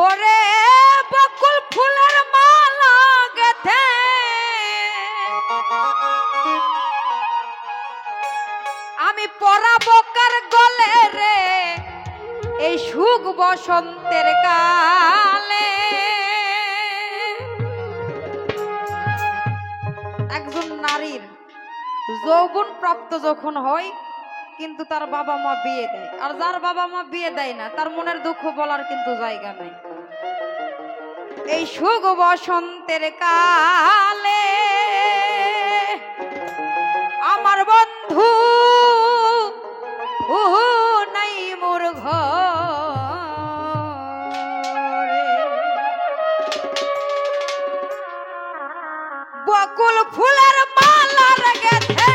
ওরে বকুল ফুলের মালা গেথে আমি পরাবো কার গলে রে এই সুখ বসন্তের কালে। একজন নারীর যৌবন প্রাপ্ত যখন হয় কিন্তু তার বাবা মা বিয়ে দেয়, আর যার বাবা মা বিয়ে দেয় না তার মনের দুঃখ বলার কিন্তু জায়গা নাই। এই সুখ বসন্তের কালে আমার বন্ধু নাই মোর ঘরে, বকুল ফুলের মালা গেথে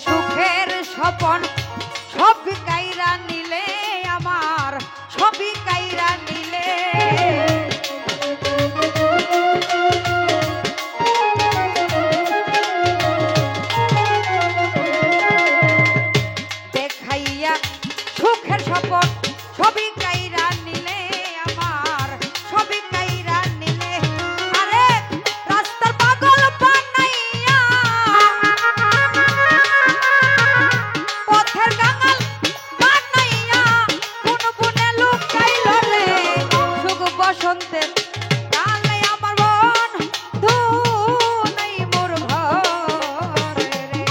সুখের স্বপন সবই কাইরা নিলে আমার, সবই কাইরা নিলে দেখাইয়া সুখের স্বপন সবই কাইরা নিলে আমার, সবই কাইরা নিলে। আরে রাস্তার পাগল বানাইয়া পথের গাঙাল বানাইয়া কোন বনে লুকাইল রে সুখ বসন্তের কালে আমার বন্ধু নাই মোর ঘরে রে।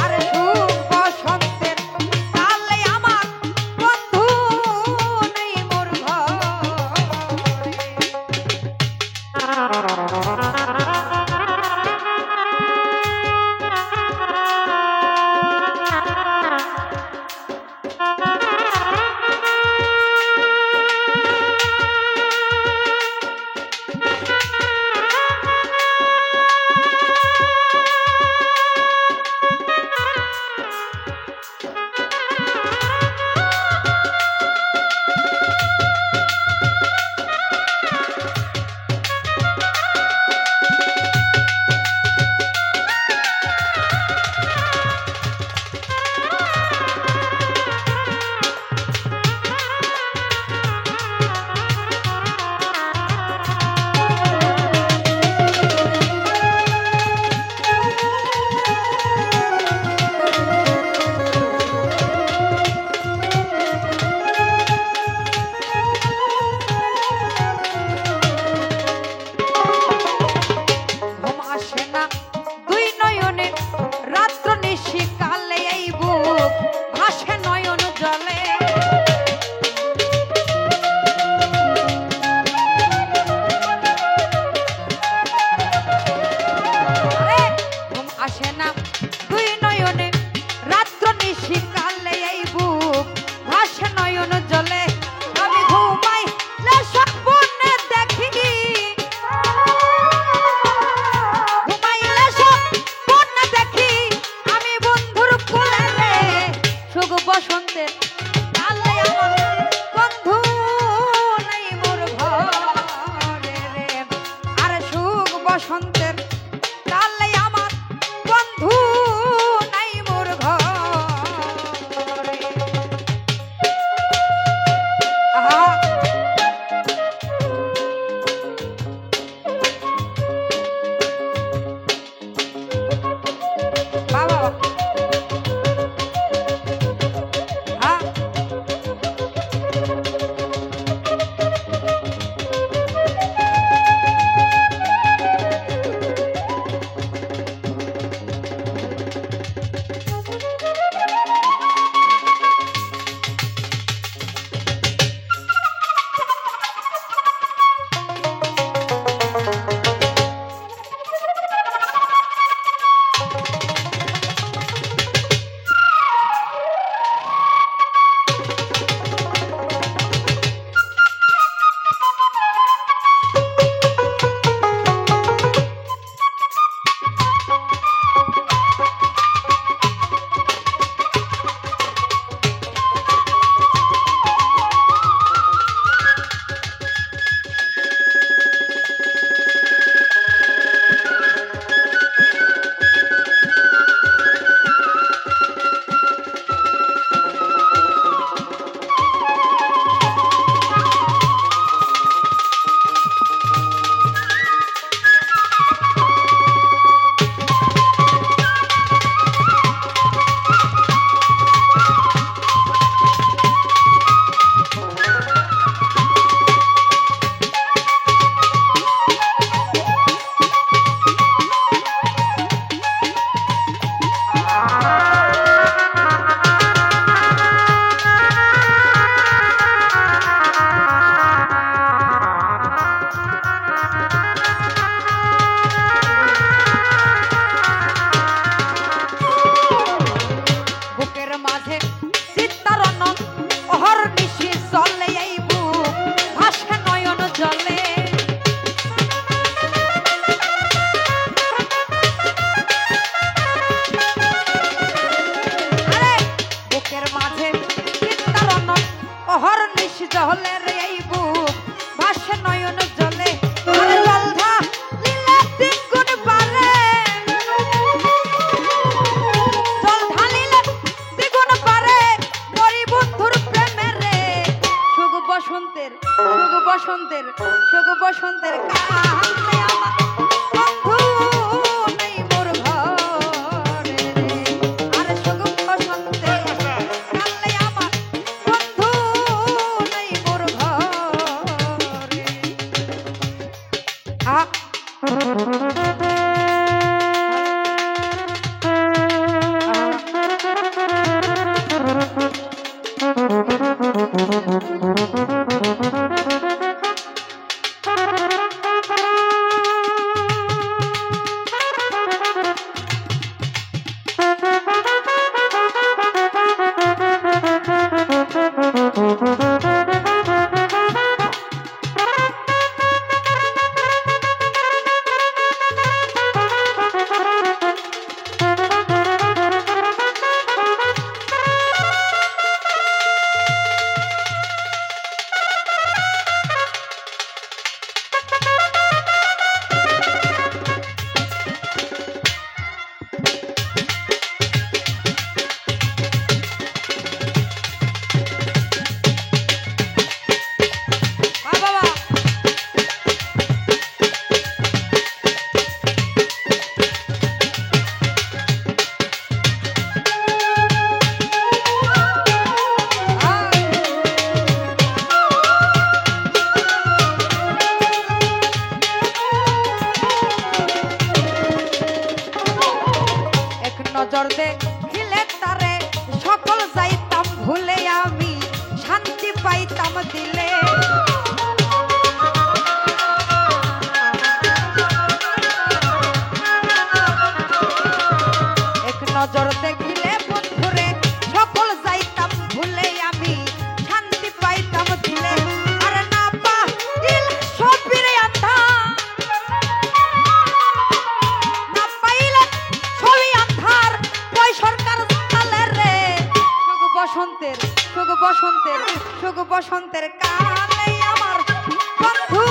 আরে সুখ বসন্তের কালে আমার বন্ধু নাই মোর বসন্তের কালে আমার বন্ধু নাই মোর ঘরে। আহা অহর্নিশি চলে এই বুক ভাসে নয়ন জলে। আরে বুকের মাঝে চিন্তার অনন অহর্নিশি জলে রে এই বুক ভাসে নয়ন জলে। আরে জলধা লীলা দ্বিগুণ বাড়ে, জল ঢালিলে দ্বিগুণ বাড়ে মরি বন্ধুর প্রেমে রে। সুখ বসন্তের সুখ বসন্তের সুখ বসন্তের কালে আমার বন্ধু নেই মোর ঘরে রে। আরে সুখ বসন্তের কালে আমার বন্ধু নেই মোর ঘরে। আ নজর দেখিলে তারে সকল যাইতাম ভুলে, আমি শান্তি পাইতাম দিলে। এক নজর দেখিলে বন্ধুরে সকল যাইতাম ভুলে, আমি শান্তি পাইতাম দিলে। আর না পাইল সবিরে আন্ধা, না পাইলে সবই আন্ধার কই সরকার জানালে রে। সুখ বসন্তের সুখ বসন্তের সুখ বসন্তের কালে আমার বন্ধু